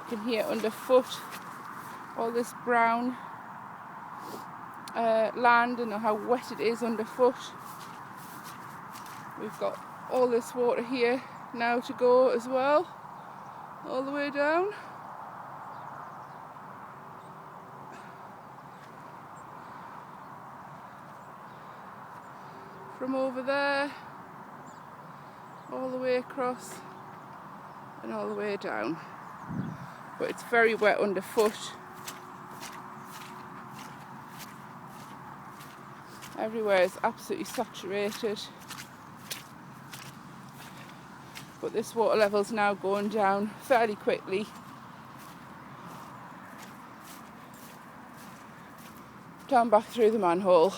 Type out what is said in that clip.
can hear underfoot all this brown land and how wet it is underfoot. We've got all this water here now to go as well, all the way down. From over there, all the way across and all the way down. But it's very wet underfoot. Everywhere is absolutely saturated. But this water level's now going down fairly quickly. Down back through the manhole.